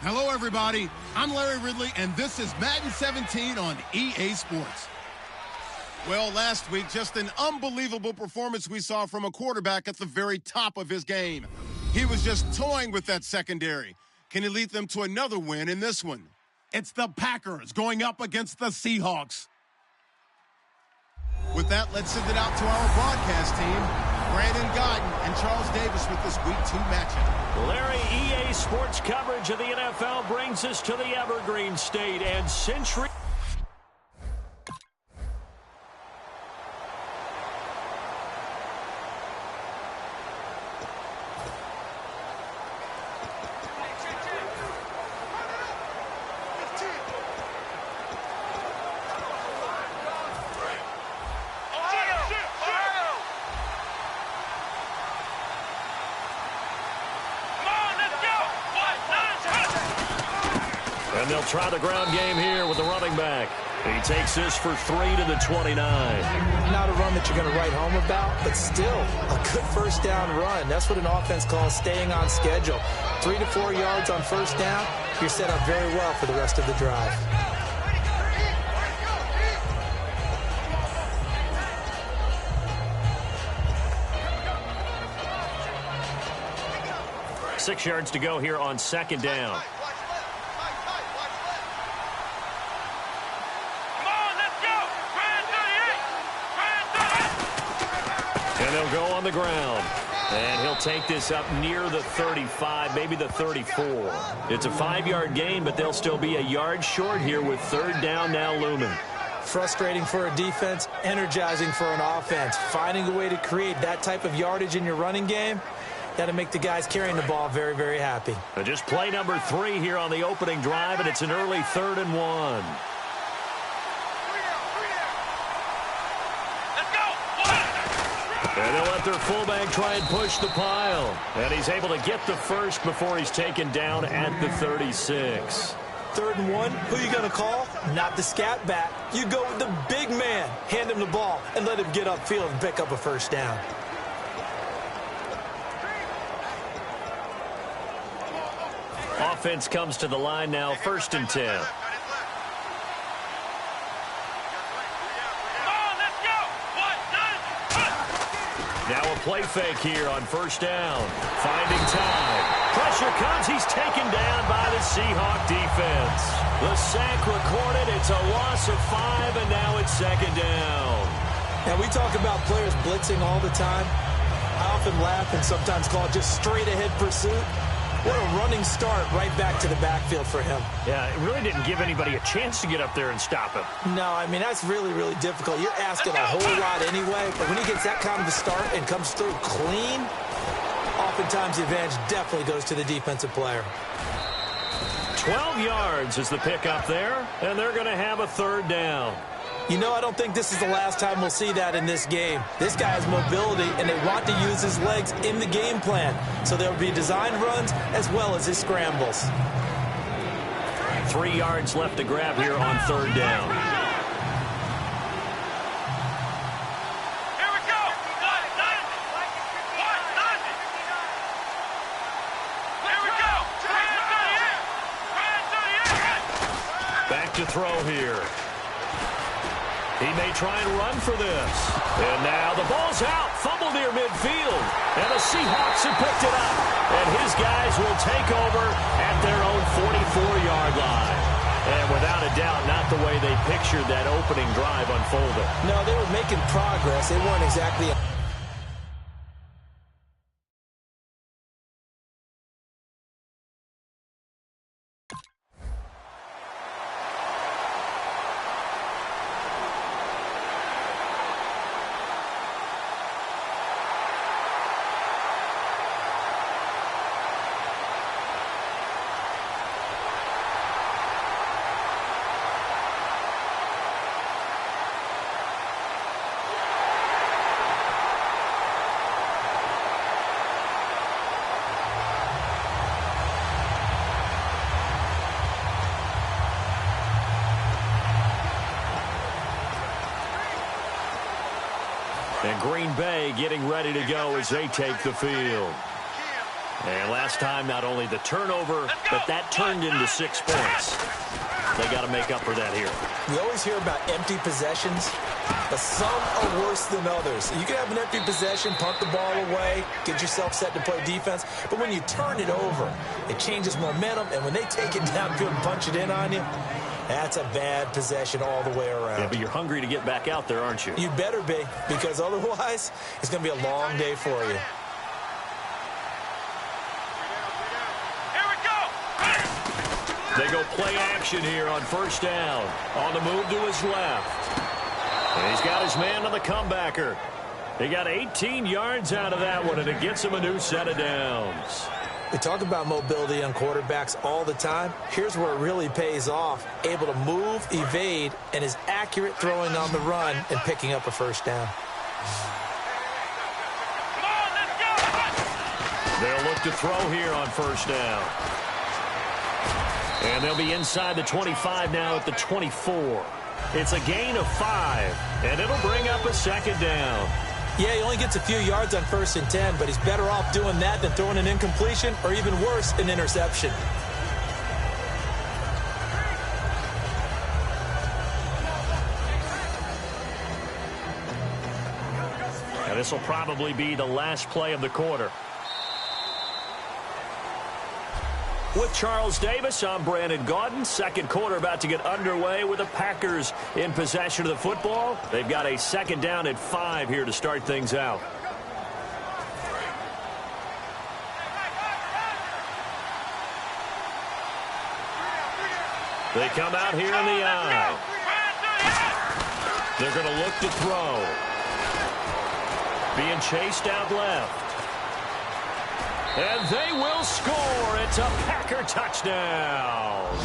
Hello, everybody. I'm Larry Ridley, and this is Madden 17 on EA Sports. Well, last week, just an unbelievable performance we saw from a quarterback at the very top of his game. He was just toying with that secondary. Can he lead them to another win in this one? It's the Packers going up against the Seahawks. With that, let's send it out to our broadcast team. Brandon Godden and Charles Davis with this Week 2 matchup. Larry, EA Sports coverage of the NFL brings us to the Evergreen State and Century. And they'll try the ground game here with the running back. He takes this for 3 to the 29. Not a run that you're going to write home about, but still a good first down run. That's what an offense calls staying on schedule. 3 to 4 yards on first down, you're set up very well for the rest of the drive. Six yards to go here on second down. And they'll go on the ground. And he'll take this up near the 35, maybe the 34. It's a 5-yard gain, but they'll still be a yard short here with third down now looming. Frustrating for a defense, energizing for an offense. Finding a way to create that type of yardage in your running game, that'll make the guys carrying the ball very, very happy. Just play number 3 here on the opening drive, and it's an early 3rd and 1. And they'll let their fullback try and push the pile. And he's able to get the first before he's taken down at the 36. 3rd and 1, who you going to call? Not the scat back. You go with the big man. Hand him the ball and let him get upfield and pick up a first down. Offense comes to the line now, 1st and 10. Now a play fake here on first down. Finding time. Pressure comes. He's taken down by the Seahawk defense. The sack recorded. It's a loss of 5, and now it's 2nd down. Now, we talk about players blitzing all the time. I often laugh and sometimes call it just straight-ahead pursuit. What a running start right back to the backfield for him. Yeah, it really didn't give anybody a chance to get up there and stop him. No, I mean, that's really, really difficult. You're asking a whole lot anyway, but when he gets that kind of a start and comes through clean, oftentimes the advantage definitely goes to the defensive player. 12 yards is the pickup there, and they're going to have a 3rd down. You know, I don't think this is the last time we'll see that in this game. This guy has mobility, and they want to use his legs in the game plan. So there will be design runs as well as his scrambles. 3 yards left to grab here on 3rd down. Here we go. Here we go. Back to throw here. He may try and run for this. And now the ball's out. Fumble near midfield. And the Seahawks have picked it up. And his guys will take over at their own 44-yard line. And without a doubt, not the way they pictured that opening drive unfolding. No, they were making progress. They weren't exactly... And Green Bay getting ready to go as they take the field. And last time, not only the turnover, but that turned into 6 points. They got to make up for that here. We always hear about empty possessions, but some are worse than others. You can have an empty possession, punt the ball away, get yourself set to play defense, but when you turn it over, it changes momentum, and when they take it downfield and punch it in on you, that's a bad possession all the way around. Yeah, but you're hungry to get back out there, aren't you? You better be, because otherwise, it's going to be a long day for you. They go play action here on first down. On the move to his left. And he's got his man on the comebacker. He got 18 yards out of that one, and it gets him a new set of downs. We talk about mobility on quarterbacks all the time. Here's where it really pays off. Able to move, evade, and is accurate throwing on the run and picking up a first down. They'll look to throw here on first down. And they'll be inside the 25 now at the 24. It's a gain of 5, and it'll bring up a second down. Yeah, he only gets a few yards on 1st and 10, but he's better off doing that than throwing an incompletion or even worse, an interception. And this will probably be the last play of the quarter. With Charles Davis, I'm Brandon Gaudin. Second quarter about to get underway with the Packers in possession of the football. They've got a second down at 5 here to start things out. They come out here in the eye. They're going to look to throw. Being chased out left. And they will score. It's a Packer touchdown.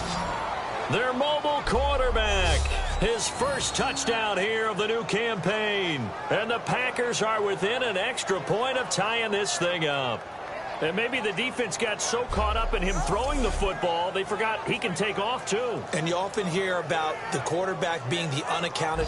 Their mobile quarterback. His first touchdown here of the new campaign. And the Packers are within an extra point of tying this thing up. And maybe the defense got so caught up in him throwing the football, they forgot he can take off too. And you often hear about the quarterback being the unaccounted.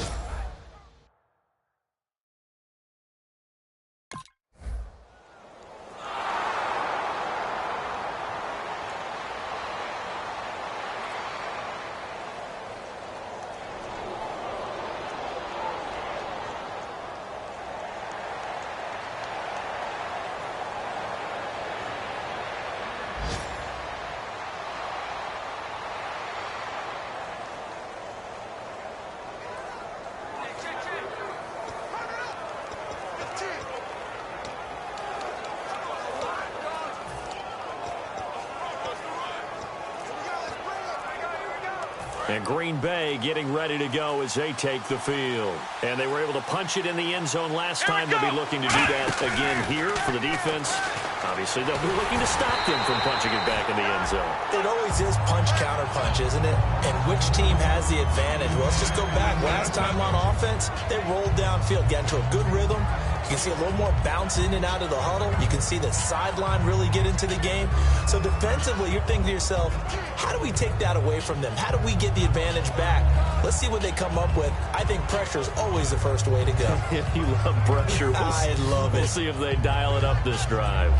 And Green Bay getting ready to go as they take the field. And they were able to punch it in the end zone last time. They'll be looking to do that again here for the defense. Obviously, they'll be looking to stop them from punching it back in the end zone. It always is punch-counter-punch, isn't it? And which team has the advantage? Well, let's just go back. Last time on offense, they rolled downfield, got into a good rhythm. You can see a little more bounce in and out of the huddle. You can see the sideline really get into the game. So defensively, you're thinking to yourself, how do we take that away from them? How do we get the advantage back? Let's see what they come up with. I think pressure is always the first way to go. You love pressure. I love it. We'll see if they dial it up this drive.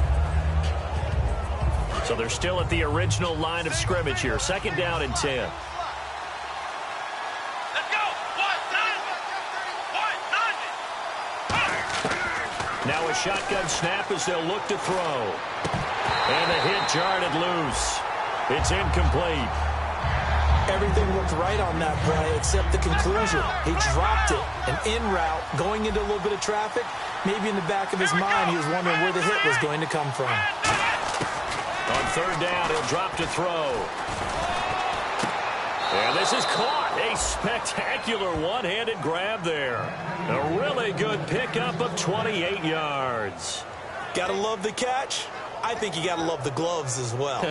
So they're still at the original line of scrimmage here. Second down and 10. Now a shotgun snap as they'll look to throw. And the hit jarred loose. It's incomplete. Everything looked right on that play except the conclusion. He dropped it, and en route, going into a little bit of traffic, maybe in the back of his mind, he was wondering where the hit was going to come from. On third down, he'll drop to throw. And this is caught. A spectacular one-handed grab there. A really good pickup of 28 yards. Gotta love the catch. I think you got to love the gloves as well.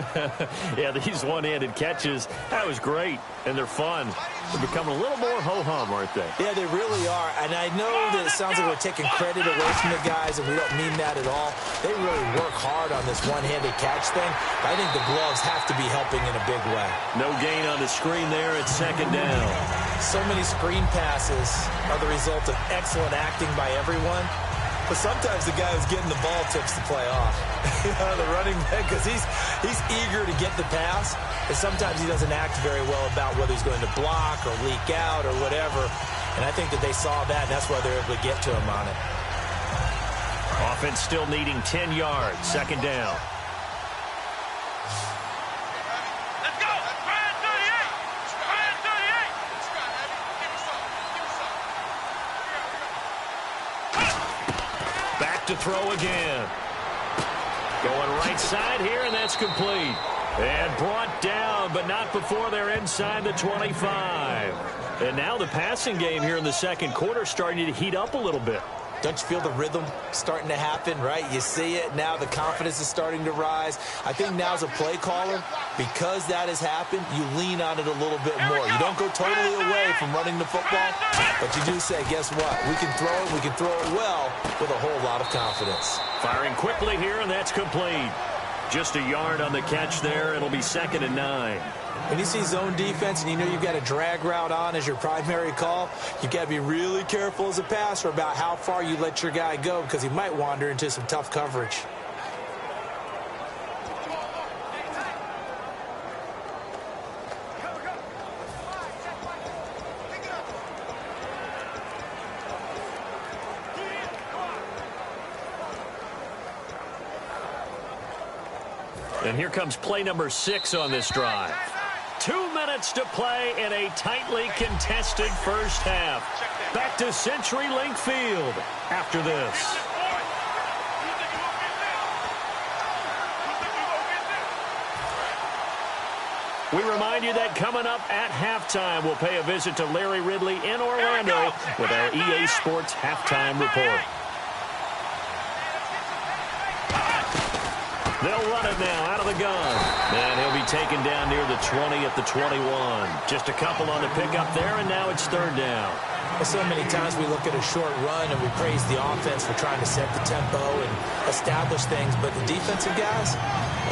Yeah, these one-handed catches, that was great, and they're fun. They're becoming a little more ho-hum, aren't they? Yeah, they really are, and I know that it sounds like we're taking credit away from the guys, and we don't mean that at all. They really work hard on this one-handed catch thing, but I think the gloves have to be helping in a big way. No gain on the screen there at second down. So many screen passes are the result of excellent acting by everyone. But sometimes the guy who's getting the ball tips the play off. The running back, because he's eager to get the pass, and sometimes he doesn't act very well about whether he's going to block or leak out or whatever. And I think that they saw that, and that's why they're able to get to him on it. Offense still needing 10 yards. Second down. Let's go. Ryan 38. Ryan 38. Back to throw again. Going right side here, and that's complete. And brought down, but not before they're inside the 25. And now the passing game here in the second quarter starting to heat up a little bit. Don't you feel the rhythm starting to happen, right? You see it now. The confidence is starting to rise. I think now as a play caller, because that has happened, you lean on it a little bit more. You don't go totally away from running the football, but you do say, guess what? We can throw it. We can throw it well with a whole lot of confidence. Firing quickly here, and that's complete. Just a yard on the catch there. It'll be 2nd and 9. When you see zone defense and you know you've got a drag route on as your primary call, you've got to be really careful as a passer about how far you let your guy go because he might wander into some tough coverage. And here comes play number 6 on this drive. 2 minutes to play in a tightly contested first half. Back to CenturyLink Field after this. We remind you that coming up at halftime, we'll pay a visit to Larry Ridley in Orlando with our EA Sports Halftime Report. They'll run it now out of the gun. And he'll be taken down near the 20 at the 21. Just a couple on the pickup there, and now it's 3rd down. So many times we look at a short run and we praise the offense for trying to set the tempo and establish things. But the defensive guys,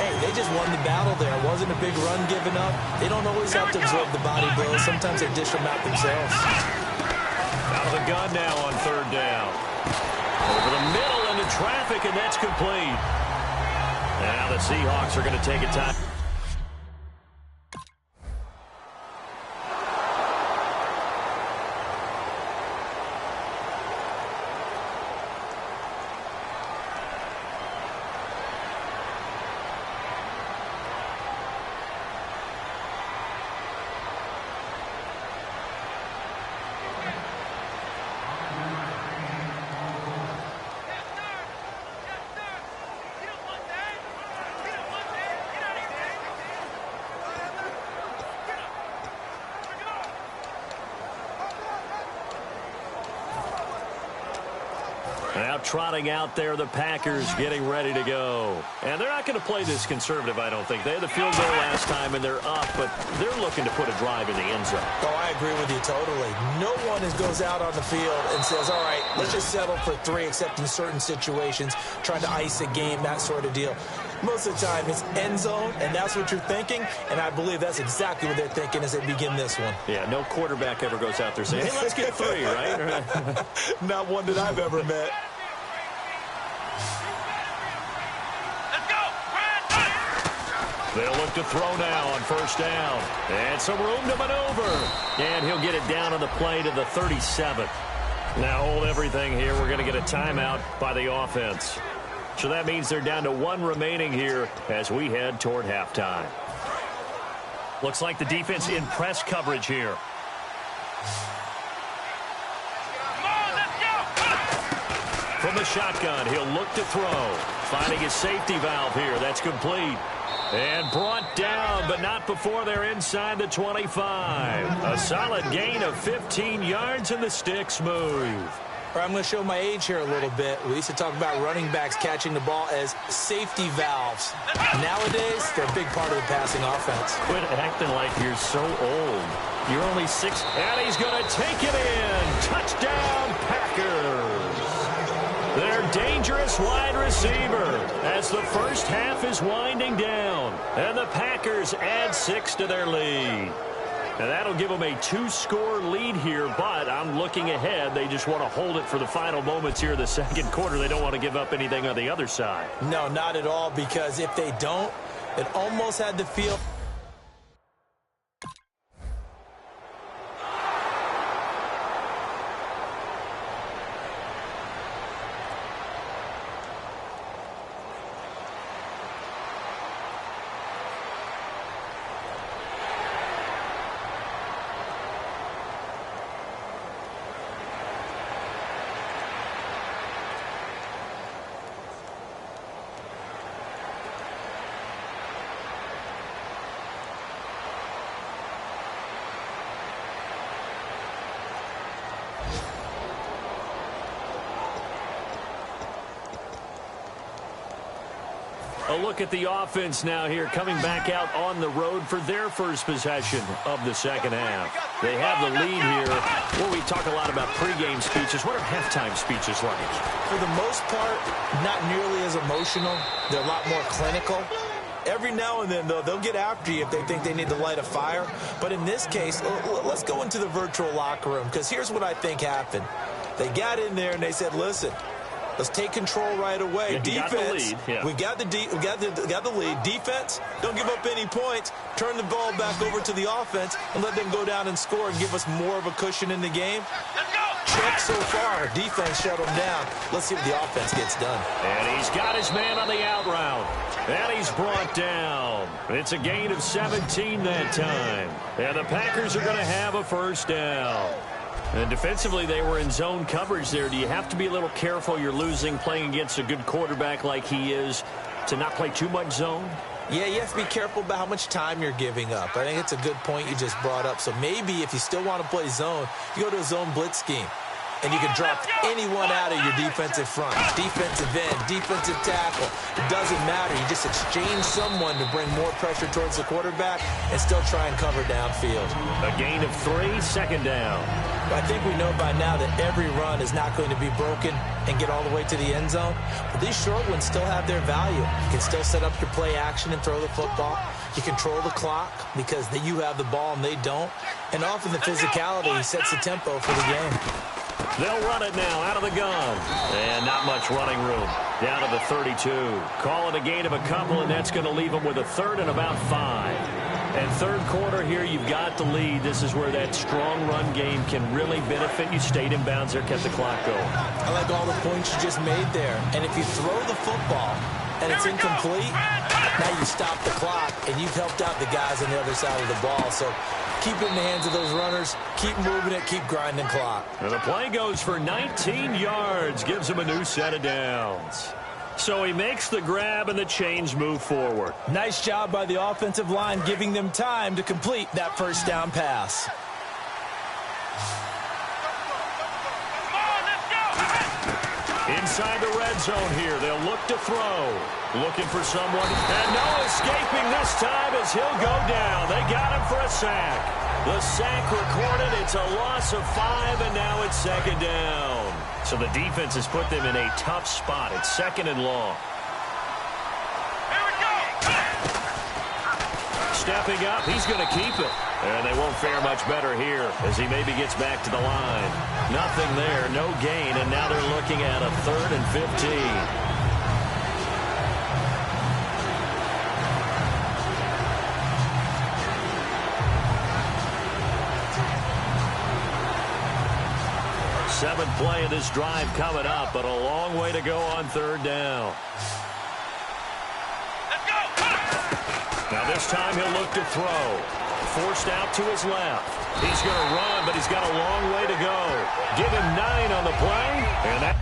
hey, they just won the battle there. It wasn't a big run given up. They don't always have to absorb the body blows. Sometimes they dish them out themselves. Out of the gun now on 3rd down. Over the middle into traffic, and that's complete. Now the Seahawks are going to take a time. Now trotting out there, the Packers getting ready to go. And they're not going to play this conservative, I don't think. They had the field goal last time, and they're up, but they're looking to put a drive in the end zone. Oh, I agree with you totally. No one goes out on the field and says, all right, let's just settle for 3, except in certain situations, trying to ice a game, that sort of deal. Most of the time, it's end zone, and that's what you're thinking, and I believe that's exactly what they're thinking as they begin this one. Yeah, no quarterback ever goes out there saying, hey, let's get 3, right? Not one that I've ever met. They'll look to throw now on 1st down. And some room to maneuver. And he'll get it down on the play to the 37. Now hold everything here. We're going to get a timeout by the offense. So that means they're down to 1 remaining here as we head toward halftime. Looks like the defense in press coverage here. From the shotgun, he'll look to throw. Finding his safety valve here. That's complete. And brought down, but not before they're inside the 25. A solid gain of 15 yards, and the sticks move. All right, I'm going to show my age here a little bit. We used to talk about running backs catching the ball as safety valves. Nowadays, they're a big part of the passing offense. Quit acting like you're so old. You're only 6, and he's going to take it in. Touchdown, Packers. Their dangerous wide receiver as the first half is winding down. And the Packers add 6 to their lead. And that'll give them a 2-score lead here, but I'm looking ahead. They just want to hold it for the final moments here in the second quarter. They don't want to give up anything on the other side. No, not at all, because if they don't, it almost had the feel. A look at the offense now here, coming back out on the road for their first possession of the second half. They have the lead here. Well, we talk a lot about pregame speeches. What are halftime speeches like? For the most part, not nearly as emotional. They're a lot more clinical. Every now and then, though, they'll get after you if they think they need to light a fire. But in this case, let's go into the virtual locker room, because here's what I think happened. They got in there and they said, listen, let's take control right away. Yeah, defense, we got the lead. Defense, don't give up any points. Turn the ball back over to the offense and let them go down and score and give us more of a cushion in the game. Let's go! Check so far. Defense shut them down. Let's see what the offense gets done. And he's got his man on the out route. And he's brought down. It's a gain of 17 that time. And the Packers are going to have a first down. And defensively, they were in zone coverage there. Do you have to be a little careful? You're losing playing against a good quarterback like he is to not play too much zone? Yeah, you have to be careful about how much time you're giving up. I think it's a good point you just brought up. So maybe if you still want to play zone, you go to a zone blitz scheme. And you can drop anyone out of your defensive front. Defensive end, defensive tackle. It doesn't matter. You just exchange someone to bring more pressure towards the quarterback and still try and cover downfield. A gain of 3, second down. I think we know by now that every run is not going to be broken and get all the way to the end zone. But these short ones still have their value. You can still set up your play action and throw the football. You control the clock because you have the ball and they don't. And often the physicality sets the tempo for the game. They'll run it now out of the gun. And not much running room. Down to the 32. Call it a gain of a couple, and that's going to leave them with a third and about 5. And third quarter here, you've got the lead. This is where that strong run game can really benefit you. Stayed in bounds there, kept the clock going. I like all the points you just made there. And if you throw the football and it's incomplete, now you stop the clock, and you've helped out the guys on the other side of the ball. So keep it in the hands of those runners. Keep moving it. Keep grinding clock. And the play goes for 19 yards. Gives him a new set of downs. So he makes the grab, and the chains move forward. Nice job by the offensive line, giving them time to complete that first down pass. Inside the red zone here. They'll look to throw. Looking for someone. And no escaping this time as he'll go down. They got him for a sack. The sack recorded. It's a loss of 5, and now it's second down. So the defense has put them in a tough spot. It's second and long. Here we go! Stepping up, he's going to keep it. And they won't fare much better here as he maybe gets back to the line. Nothing there, no gain, and now they're looking at a 3rd and 15. Seventh play of this drive coming up, but a long way to go on third down. Let's go! Now this time he'll look to throw. Forced out to his left. He's going to run, but he's got a long way to go. Give him 9 on the play, and that...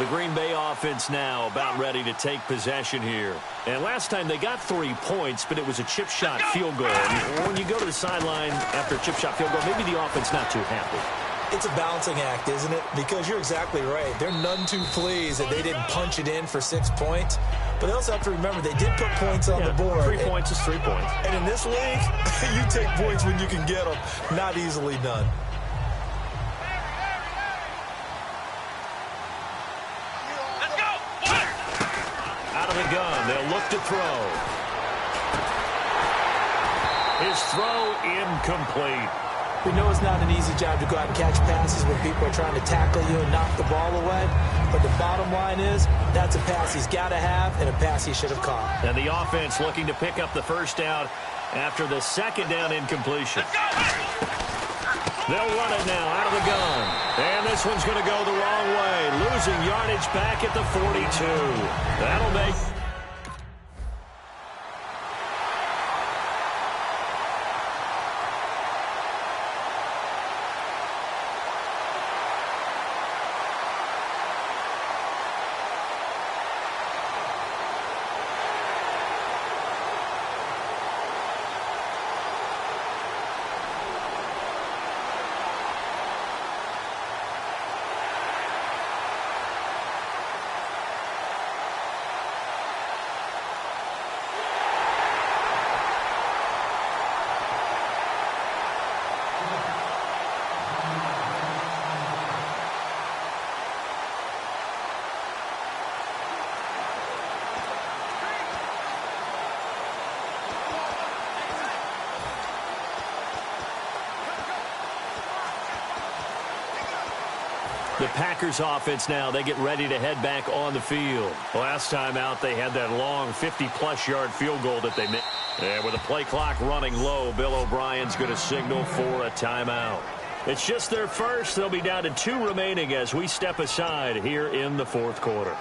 The Green Bay offense now about ready to take possession here. And last time they got 3 points, but it was a chip shot field goal. And when you go to the sideline after a chip shot field goal, maybe the offense not too happy. It's a balancing act, isn't it? Because you're exactly right. They're none too pleased that they didn't punch it in for 6 points. But they also have to remember they did put points on the board. 3 points is 3 points. And in this league, you take points when you can get them. Not easily done. Let's go. One. Out of the gun, they'll look to throw. His throw incomplete. We know it's not an easy job to go out and catch passes when people are trying to tackle you and knock the ball away. But the bottom line is, that's a pass he's got to have and a pass he should have caught. And the offense looking to pick up the first down after the second down incompletion. They'll run it now out of the gun. And this one's going to go the wrong way. Losing yardage back at the 42. That'll make... The Packers offense now, they get ready to head back on the field. Last time out, they had that long 50-plus yard field goal that they missed. And with the play clock running low, Bill O'Brien's going to signal for a timeout. It's just their first. They'll be down to 2 remaining as we step aside here in the fourth quarter.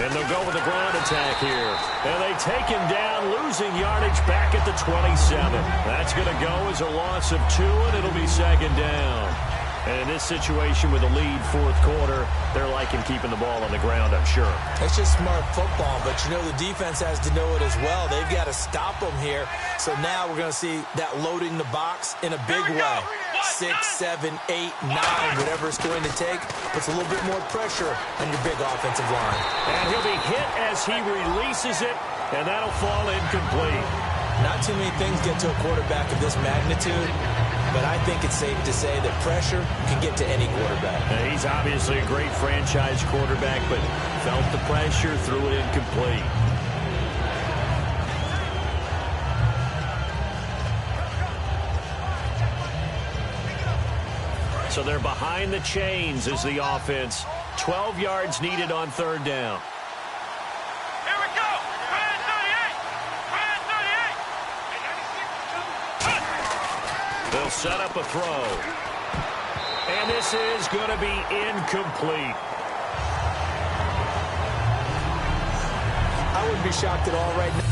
And they'll go with the ground attack here. And they take him down, losing yardage back at the 27. That's going to go as a loss of 2, and it'll be second down. And in this situation with a lead fourth quarter, they're liking keeping the ball on the ground, I'm sure. It's just smart football, but you know the defense has to know it as well. They've got to stop them here. So now we're going to see that loading the box in a big way. 6, 7, 8, 9, whatever it's going to take, puts a little bit more pressure on your big offensive line. And he'll be hit as he releases it, and that'll fall incomplete. Not too many things get to a quarterback of this magnitude, but I think it's safe to say that pressure can get to any quarterback. And he's obviously a great franchise quarterback, but felt the pressure, threw it incomplete. So they're behind the chains as the offense. 12 yards needed on third down. Here we go. 38. They'll set up a throw. And this is going to be incomplete. I wouldn't be shocked at all right now.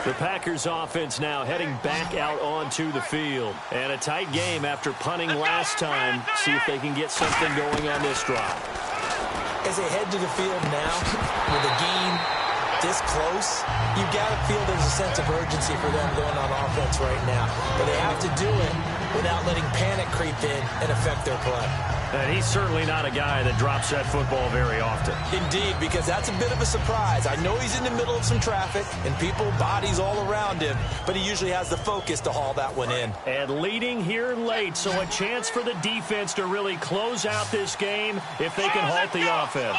The Packers offense now heading back out onto the field. And a tight game after punting last time. See if they can get something going on this drive. As they head to the field now, with the game this close, you've got to feel there's a sense of urgency for them going on offense right now. But they have to do it without letting panic creep in and affect their play. And he's certainly not a guy that drops that football very often. Indeed, because that's a bit of a surprise. I know he's in the middle of some traffic and people, bodies all around him, but he usually has the focus to haul that one in. And leading here late, so a chance for the defense to really close out this game if they can halt the offense.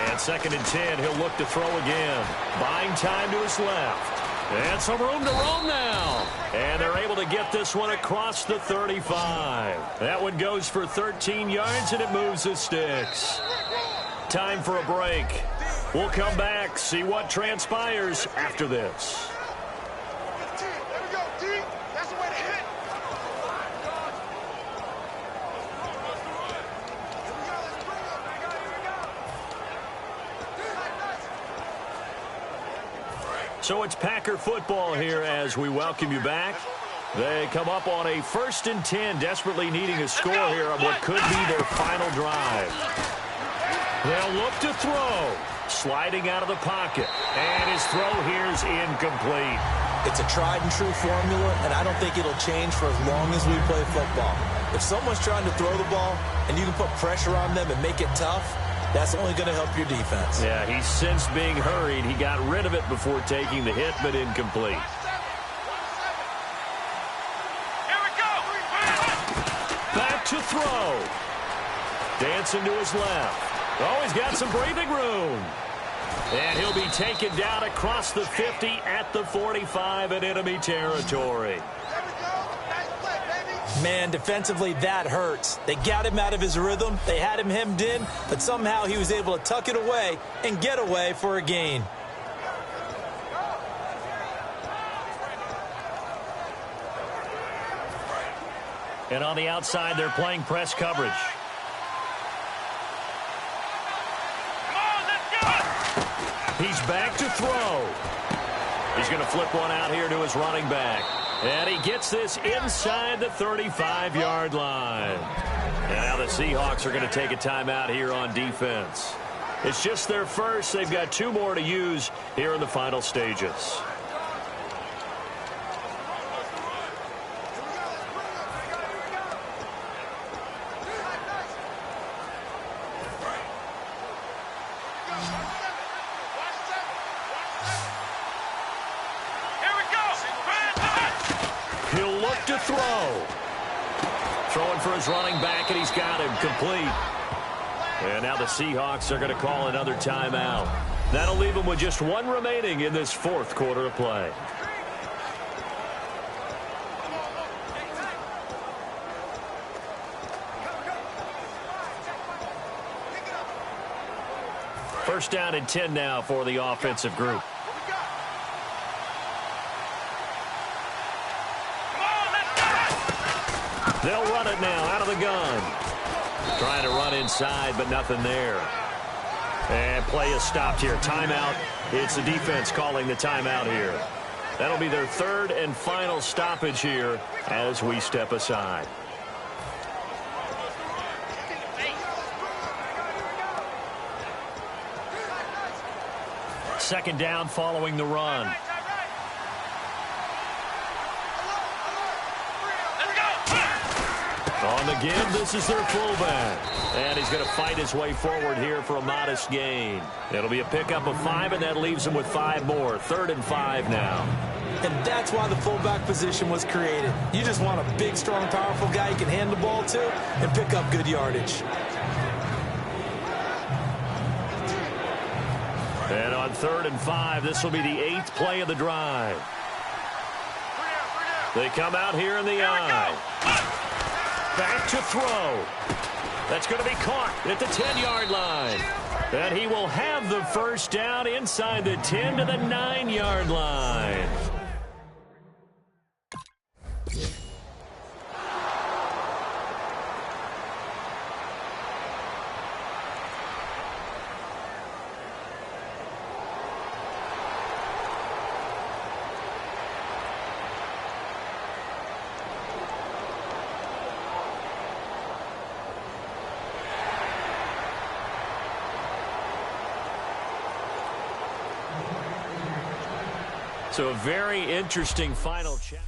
And 2nd and 10, he'll look to throw again. Buying time to his left. And some room to roam now. And they're able to get this one across the 35. That one goes for 13 yards, and it moves the sticks. Time for a break. We'll come back, see what transpires after this. So it's Packer football here as we welcome you back. They come up on a 1st and 10, desperately needing a score here on what could be their final drive. They'll look to throw. Sliding out of the pocket. And his throw here is incomplete. It's a tried and true formula, and I don't think it'll change for as long as we play football. If someone's trying to throw the ball and you can put pressure on them and make it tough, that's only going to help your defense. Yeah, he's sensed being hurried. He got rid of it before taking the hit, but incomplete. Here we go. Back to throw. Dancing to his left. Oh, he's got some breathing room. And he'll be taken down across the 50 at the 45 in enemy territory. Man, defensively, that hurts. They got him out of his rhythm. They had him hemmed in, but somehow he was able to tuck it away and get away for a gain. And on the outside, they're playing press coverage. He's back to throw. He's going to flip one out here to his running back. And he gets this inside the 35-yard line. And now the Seahawks are going to take a timeout here on defense. It's just their first. They've got 2 more to use here in the final stages. To throw. Throwing for his running back, and he's got him complete. And now the Seahawks are going to call another timeout. That'll leave them with just 1 remaining in this 4th quarter of play. First down and 10 now for the offensive group. They'll run it now out of the gun. Trying to run inside, but nothing there. And play is stopped here. Timeout. It's the defense calling the timeout here. That'll be their 3rd and final stoppage here as we step aside. Second down following the run. On the give, this is their fullback. And he's going to fight his way forward here for a modest gain. It'll be a pickup of 5, and that leaves him with 5 more. 3rd and 5 now. And that's why the fullback position was created. You just want a big, strong, powerful guy you can hand the ball to and pick up good yardage. And on 3rd and 5, this will be the 8th play of the drive. They come out here in the eye. Back to throw. That's going to be caught at the 10-yard line. And he will have the first down inside the 10 to the 9-yard line. So a very interesting final check.